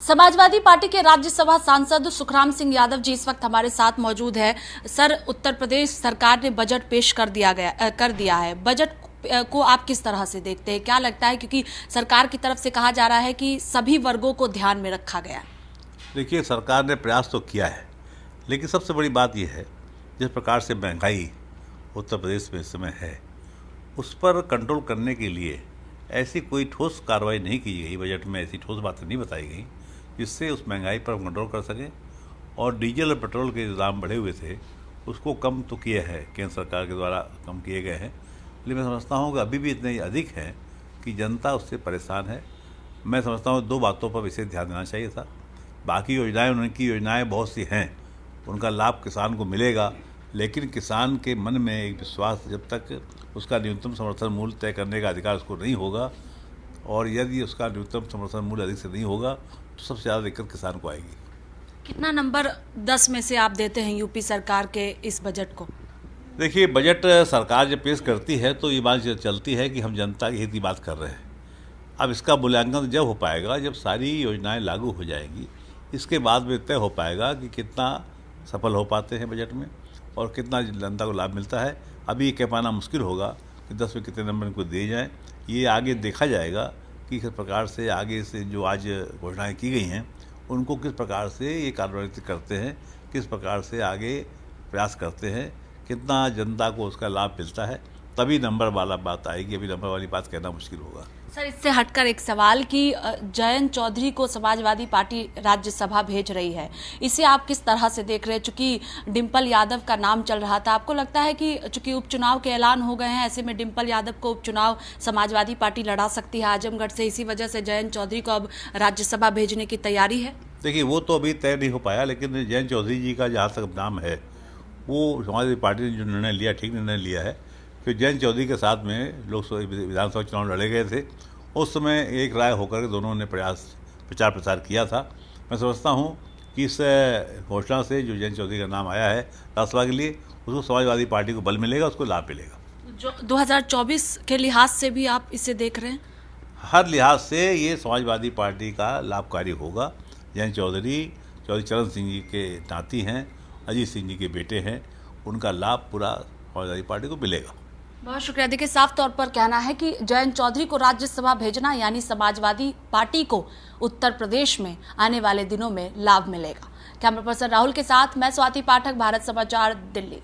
Samajwadi party के राज्यसभा सांसद सुखराम सिंह यादव जी इस वक्त हमारे साथ मौजूद है। सर, उत्तर प्रदेश सरकार ने बजट पेश कर दिया है। बजट को आप किस तरह से देखते हैं, क्या लगता है? क्योंकि सरकार की तरफ से कहा जा रहा है कि सभी वर्गों को ध्यान में रखा गया। देखिए, सरकार ने प्रयास तो किया है, लेकिन सबसे बड़ी बात यह है जिस प्रकार से महंगाई उत्तर प्रदेश में इस समय है, उस पर कंट्रोल करने के लिए ऐसी कोई ठोस कार्रवाई नहीं की गई। बजट में ऐसी ठोस बातें नहीं बताई गई जिससे उस महंगाई पर कंट्रोल कर सकें। और डीजल और पेट्रोल के जो दाम बढ़े हुए थे उसको कम तो किया है, केंद्र सरकार के द्वारा कम किए गए हैं, लेकिन मैं समझता हूँ कि अभी भी इतने अधिक हैं कि जनता उससे परेशान है। मैं समझता हूँ दो बातों पर विशेष ध्यान देना चाहिए था। बाकी योजनाएं, उनकी योजनाएं बहुत सी हैं, उनका लाभ किसान को मिलेगा, लेकिन किसान के मन में एक विश्वास, जब तक उसका न्यूनतम समर्थन मूल्य तय करने का अधिकार उसको नहीं होगा, और यदि उसका न्यूनतम समर्थन मूल्य अधिक से नहीं होगा तो सबसे ज़्यादा दिक्कत किसान को आएगी। कितना नंबर 10 में से आप देते हैं यूपी सरकार के इस बजट को? देखिए, बजट सरकार जब पेश करती है तो ये बात चलती है कि हम जनता के हित की बात कर रहे हैं। अब इसका मूल्यांकन जब हो पाएगा, जब सारी योजनाएं लागू हो जाएंगी, इसके बाद में तय हो पाएगा कि कितना सफल हो पाते हैं बजट में और कितना जनता को लाभ मिलता है। अभी ये कह पाना मुश्किल होगा कि 10 में कितने नंबर इनको दिए जाएँ। ये आगे देखा जाएगा कि किस प्रकार से आगे से जो आज घोषणाएँ की गई हैं उनको किस प्रकार से ये कार्यान्वित करते हैं, किस प्रकार से आगे प्रयास करते हैं, कितना जनता को उसका लाभ मिलता है, तभी नंबर वाला बात आएगी। अभी नंबर वाली बात कहना मुश्किल होगा। सर, इससे हटकर एक सवाल कि जयंत चौधरी को समाजवादी पार्टी राज्यसभा भेज रही है, इसे आप किस तरह से देख रहे हैं? चूंकि डिम्पल यादव का नाम चल रहा था, आपको लगता है कि चूंकि उपचुनाव के ऐलान हो गए हैं, ऐसे में डिम्पल यादव को उपचुनाव समाजवादी पार्टी लड़ा सकती है आजमगढ़ से, इसी वजह से जयंत चौधरी को अब राज्यसभा भेजने की तैयारी है? देखिए, वो तो अभी तय नहीं हो पाया, लेकिन जयंत चौधरी जी का जहाँ तक नाम है, वो समाजवादी पार्टी ने जो निर्णय लिया, ठीक निर्णय लिया है कि जयंत चौधरी के साथ में लोकसभा विधानसभा चुनाव लड़े गए थे। उस समय एक राय होकर के दोनों ने प्रचार प्रसार किया था। मैं समझता हूँ कि इस घोषणा से जो जयंत चौधरी का नाम आया है राज्यसभा के लिए, उसको समाजवादी पार्टी को बल मिलेगा, उसको लाभ मिलेगा। जो 2024 के लिहाज से भी आप इसे देख रहे हैं? हर लिहाज से ये समाजवादी पार्टी का लाभकारी होगा। जयंत चौधरी चरण सिंह जी के नाती हैं, अजीत सिंह जी के बेटे हैं, उनका लाभ पूरा समाजवादी पार्टी को मिलेगा। बहुत शुक्रिया। देखिए, साफ तौर पर कहना है कि जयंत चौधरी को राज्यसभा भेजना यानी समाजवादी पार्टी को उत्तर प्रदेश में आने वाले दिनों में लाभ मिलेगा। कैमरा पर्सन राहुल के साथ मैं स्वाति पाठक, भारत समाचार, दिल्ली।